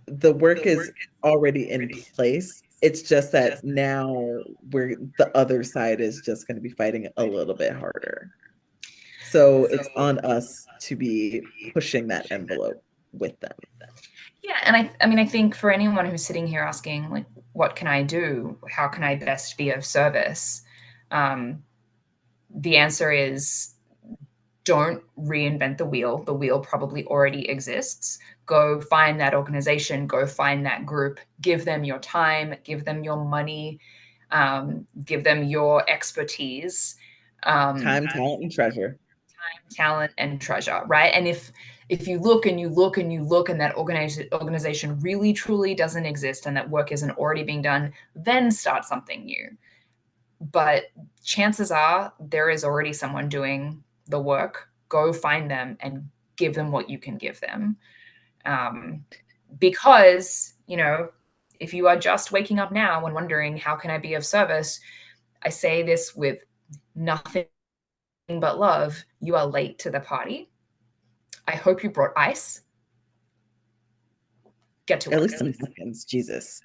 The work is already in place. It's just that now the other side is just going to be fighting a little bit harder. So it's on us to be pushing that envelope with them. Yeah, and I mean, I think for anyone who's sitting here asking, like, what can I do? How can I best be of service? The answer is don't reinvent the wheel. The wheel probably already exists. Go find that organization, go find that group, give them your time, give them your money, give them your expertise. Time, talent, and treasure. Time, talent, and treasure, right? And if you look and you look and you look and that organization really truly doesn't exist and that work isn't already being done, then start something new. But chances are there is already someone doing the work. Go find them and give them what you can give them. Because, you know, if you are just waking up now and wondering, how can I be of service? I say this with nothing but love. You are late to the party. I hope you brought ice. Get to work. At least some napkins, Jesus.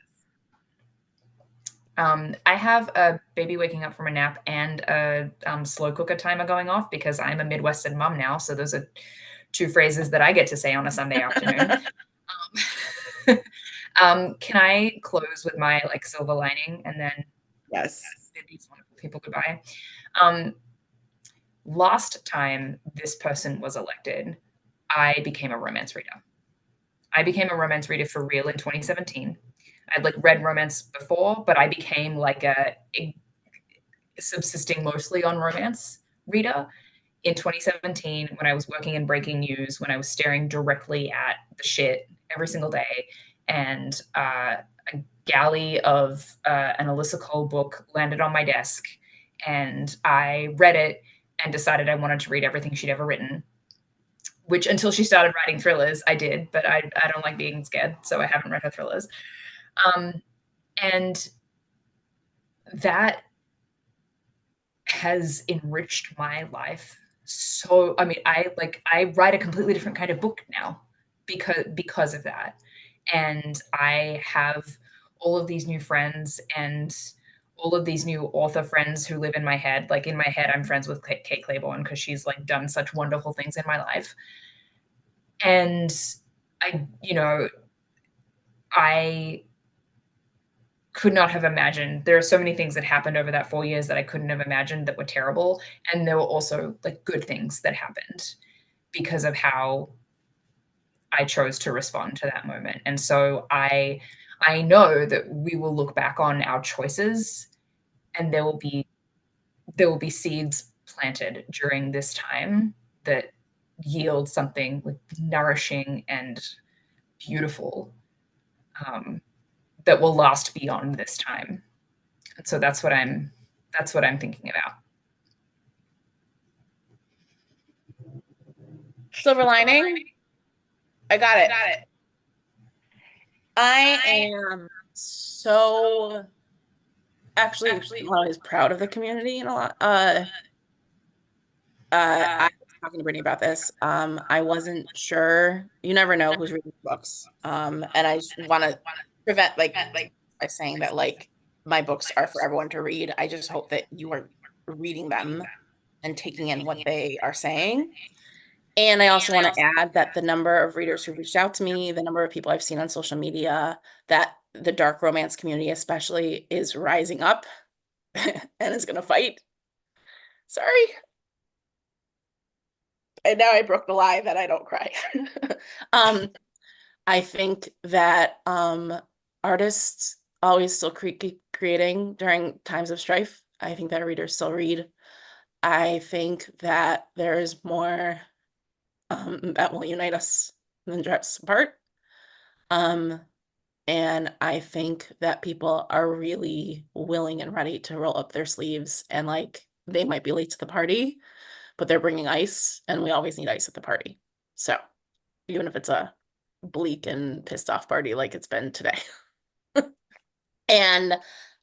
I have a baby waking up from a nap and a slow cooker timer going off because I'm a Midwestern mom now. So those are two phrases that I get to say on a Sunday afternoon. Can I close with my like silver lining and then Yes. bid these wonderful people goodbye? Last time this person was elected, I became a romance reader. I became a romance reader for real in 2017. I'd like read romance before, but I became like a subsisting mostly on romance reader in 2017 when I was working in breaking news, when I was staring directly at the shit every single day. And a galley of an Alyssa Cole book landed on my desk, and I read it and decided I wanted to read everything she'd ever written, which until she started writing thrillers, I did, but I don't like being scared, so I haven't read her thrillers. And that has enriched my life. So, I mean, I write a completely different kind of book now because of that. And I have all of these new friends and all of these new author friends who live in my head. Like in my head, I'm friends with Kate Claiborne because she's like done such wonderful things in my life. And I could not have imagined. There are so many things that happened over that 4 years that I couldn't have imagined that were terrible. And there were also like good things that happened because of how I chose to respond to that moment. And so I know that we will look back on our choices and there will be seeds planted during this time that yield something like nourishing and beautiful, that will last beyond this time. And so that's what I'm thinking about. Silver lining. I got it. I am so actually always proud of the community and a lot. I was talking to Brittany about this. I wasn't sure. You never know who's reading books. And I just want to prevent like by saying that like my books are for everyone to read. I just hope that you are reading them and taking in what they are saying. And I also want to add that the number of readers who reached out to me, the number of people I've seen on social media, that the dark romance community especially is rising up and is going to fight. Sorry. And now I broke the lie that I don't cry. I think that artists always still creating during times of strife. I think that readers still read. I think that there's more that will unite us than drive us apart. And I think that people are really willing and ready to roll up their sleeves, and like they might be late to the party, but they're bringing ice, and we always need ice at the party. So even if it's a bleak and pissed off party like it's been today. And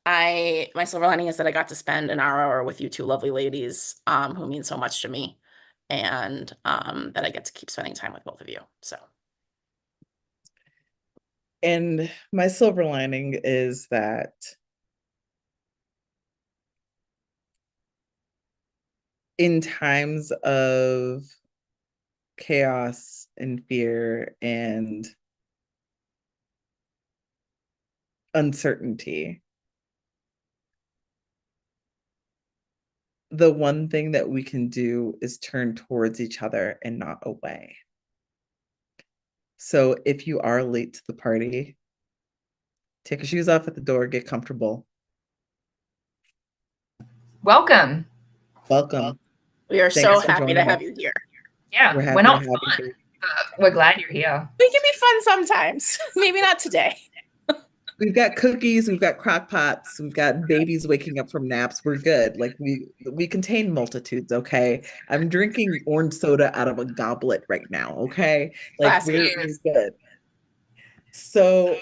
my silver lining is that I got to spend an hour with you two lovely ladies who mean so much to me, and that I get to keep spending time with both of you. So. And my silver lining is that in times of chaos and fear and uncertainty, the one thing that we can do is turn towards each other and not away. So if you are late to the party, take your shoes off at the door, get comfortable. Welcome. Welcome. We are Thanks so for happy to joining have us. you here. Yeah, We're happy we're not to have you fun. here. We're glad you're here. We can be fun sometimes. Maybe not today. We've got cookies, we've got crock pots, we've got babies waking up from naps. We're good. Like we contain multitudes, okay? I'm drinking orange soda out of a goblet right now, okay? Like Classy. we're good. So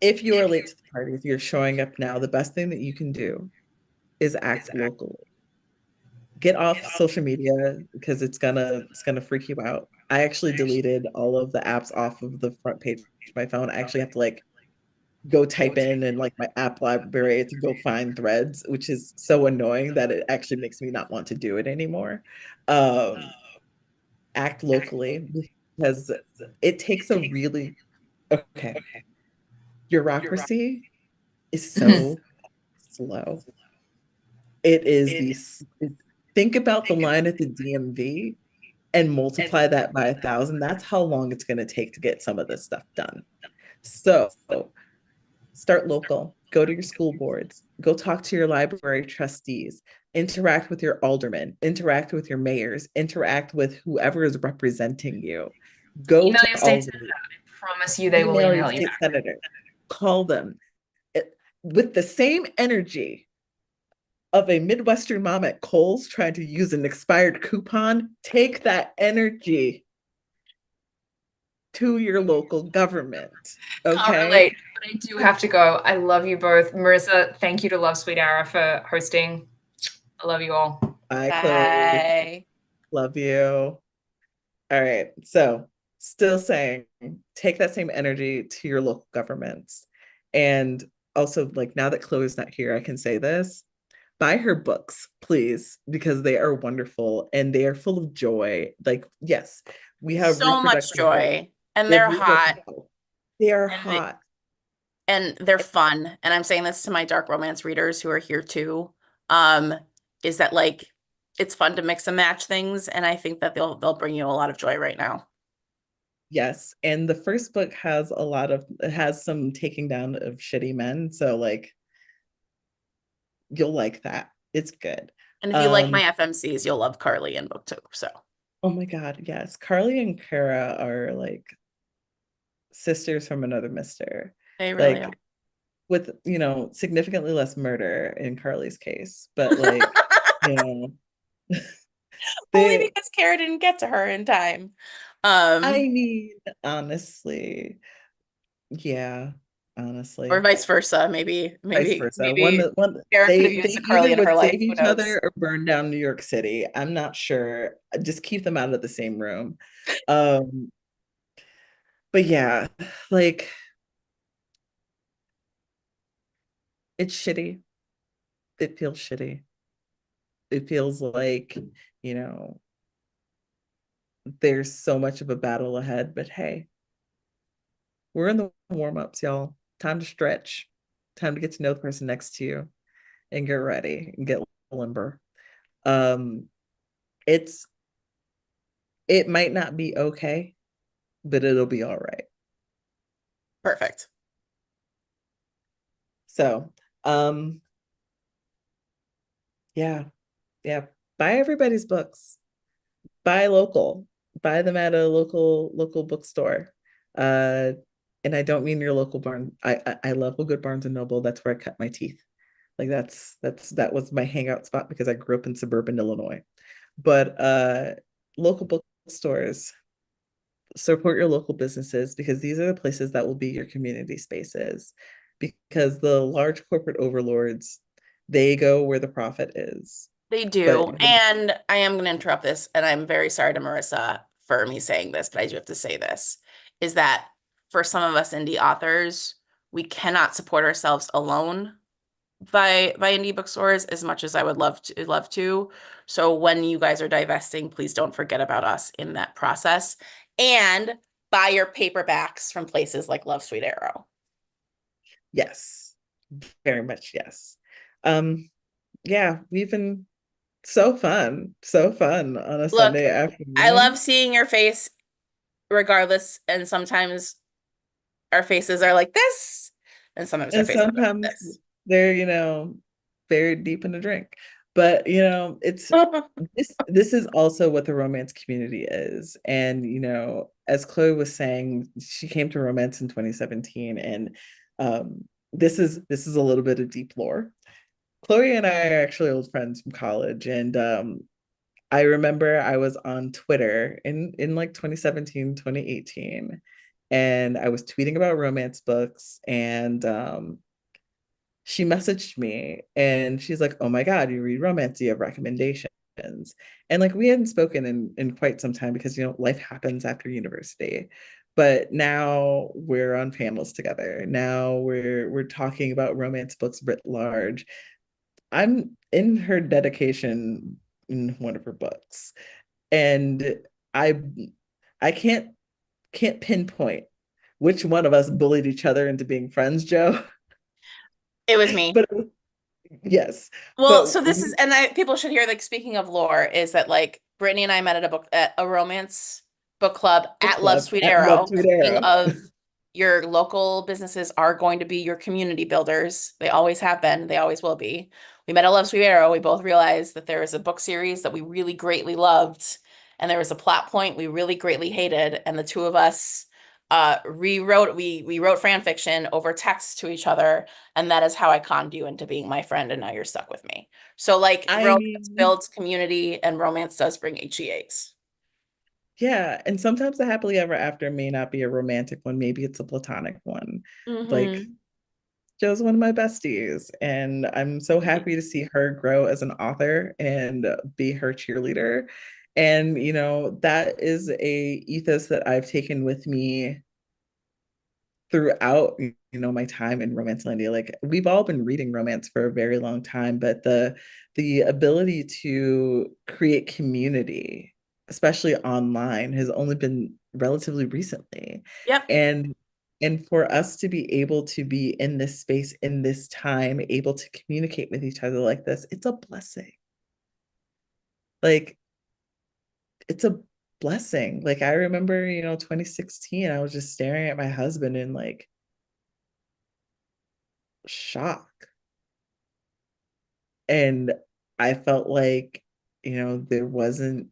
if you are late to the party, if you're showing up now, the best thing that you can do is act locally. Get off social media because it's gonna freak you out. I actually deleted all of the apps off of the front page of my phone. I actually have to like go type in like my app library to go find threads, which is so annoying that it actually makes me not want to do it anymore. Um, Act locally because it takes a really okay. Bureaucracy is so slow. It is think about the line at the DMV and multiply that by 1,000. That's how long it's going to take to get some of this stuff done. So start local, go to your school boards, go talk to your library trustees, interact with your aldermen, interact with your mayors, interact with whoever is representing you. Go Email to your all state of senator. the I promise you they will email your email you state back. senator, call them with the same energy of a Midwestern mom at Kohl's trying to use an expired coupon. Take that energy to your local government. Can't Okay. relate, but I do have to go. I love you both. Marissa, thank you to Love Sweet Ara for hosting. I love you all. Bye, Chloe. Bye. Love you. All right. So, still saying, take that same energy to your local governments. And also, like, now that Chloe's not here, I can say this. Buy her books, please, because they are wonderful and they are full of joy. Like, yes, we have So much reproductive health. joy. And We have they're hot. reproductive health. They are And hot. and they're fun. And I'm saying this to my dark romance readers who are here too. Is that like it's fun to mix and match things, and I think that they'll bring you a lot of joy right now. Yes. And the first book has it has some taking down of shitty men. So like you'll like that. It's good. And if you like my FMCs, you'll love Carly in book 2. So Oh my God, yes. Carly and Kara are like sisters from another mister. they really Like with, significantly less murder in Carly's case, but like, you know, only they because Kara didn't get to her in time. I mean, honestly, yeah, Or honestly. vice versa. Maybe, Vice maybe, versa. maybe Kara could have They used a Carly either in her would life. save Who each knows? other or burn down New York City. I'm not sure. Just keep them out of the same room. Um, but yeah, like it's shitty. It feels shitty. It feels like, you know, there's so much of a battle ahead, but hey, we're in the warm-ups, y'all. Time to stretch. Time to get to know the person next to you and get ready and get limber. Um, it's it might not be okay, but it'll be all right. Perfect. So, yeah, yeah. Buy everybody's books. Buy local. Buy them at a local bookstore. Uh, and I don't mean your local barn. I love a good Barnes and Noble. That's where I cut my teeth. Like that was my hangout spot because I grew up in suburban Illinois. But local bookstores, support your local businesses because these are the places that will be your community spaces. Because the large corporate overlords, they go where the profit is. They do. But And I am going to interrupt this, and I'm very sorry to Marissa for me saying this, but I do have to say this, is that for some of us indie authors, we cannot support ourselves alone by indie bookstores as much as I would love to. So when you guys are divesting, please don't forget about us in that process. And buy your paperbacks from places like Love Sweet Arrow. yes, very much yes. Yeah, we've been so fun on a Look, Sunday afternoon. I love seeing your face regardless, and sometimes our faces are like this, and sometimes our And faces are like sometimes this. they're, buried deep in a drink. But it's this is also what the romance community is. And as Chloe was saying, she came to romance in 2017, and this is a little bit of deep lore. Chloe and I are actually old friends from college, and I remember I was on Twitter in like 2017, 2018, and I was tweeting about romance books, and she messaged me and she's like, "Oh my God, you read romance, do you have recommendations?" And like we hadn't spoken in quite some time because life happens after university. But now we're on panels together. Now we're talking about romance books writ large. I'm in her dedication in one of her books. And I I can't pinpoint which one of us bullied each other into being friends, Joe. It was me. But yes. Well, But so this is, and people should hear, like, speaking of lore, is that like Brittany and I met at a romance book club book at Love club Sweet at Love Arrow. Sweet Speaking Arrow. of, your local businesses are going to be your community builders. They always have been, they always will be. We met at Love Sweet Arrow. We both realized that there was a book series that we really greatly loved, and there was a plot point we really greatly hated, and the two of us we wrote fan fiction over text to each other, and that is how I conned you into being my friend, and now you're stuck with me. So like I romance mean, builds community, and romance does bring HEAs. yeah. And sometimes the happily ever after may not be a romantic one. Maybe it's a platonic one. Like Mm-hmm. Joe's one of my besties, and I'm so happy to see her grow as an author and be her cheerleader. And that is a ethos that I've taken with me throughout my time in Romancelandia. Like we've all been reading romance for a very long time, but the ability to create community, especially online, has only been relatively recently. Yep. And for us to be able to be in this space in this time, able to communicate with each other like this, it's a blessing. Like it's a blessing. Like I remember 2016, I was just staring at my husband in like shock. And I felt like, there wasn't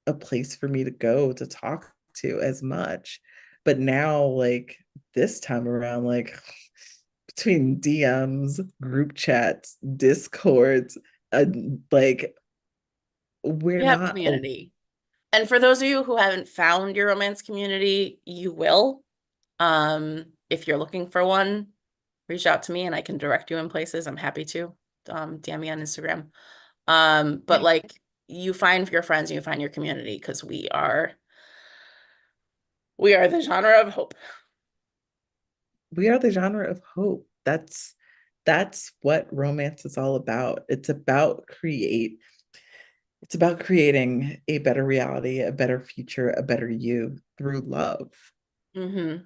a place for me to go to talk to as much. But now, like this time around, like between DMs, group chats, discords, uh, like we're You have not alone. community. And for those of you who haven't found your romance community, you will. If you're looking for one, reach out to me and I can direct you in places. I'm happy to. DM me on Instagram. But Yeah. like, you find your friends and you find your community, because we are the genre of hope. We are the genre of hope. That's what romance is all about. It's about creating a better reality, a better future, a better you through love. Mm-hmm.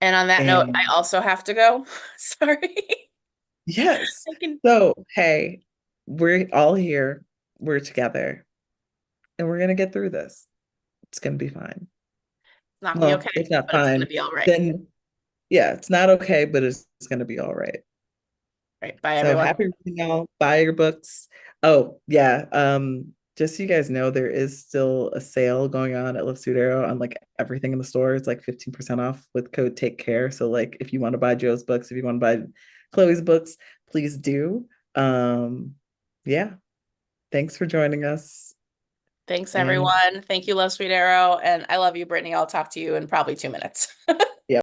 And on that note, I And also have to go. Sorry. yes, I can so hey, we're all here, we're together, and we're gonna get through this. It's gonna be fine. not gonna be Well, okay, if not but it's gonna fine, be all right. then yeah, it's not okay, but it's gonna be all right. Right. Bye, So everyone. happy reading, y'all. Buy your books. Oh, yeah. Just so you guys know, there is still a sale going on at Love Suit Arrow on like everything in the store. It's like 15% off with code Take Care. So like if you want to buy Joe's books, if you want to buy Chloe's books, please do. Yeah. Thanks for joining us. Thanks, And everyone. Thank you, Love Sweet Arrow. And I love you, Brittany. I'll talk to you in probably 2 minutes.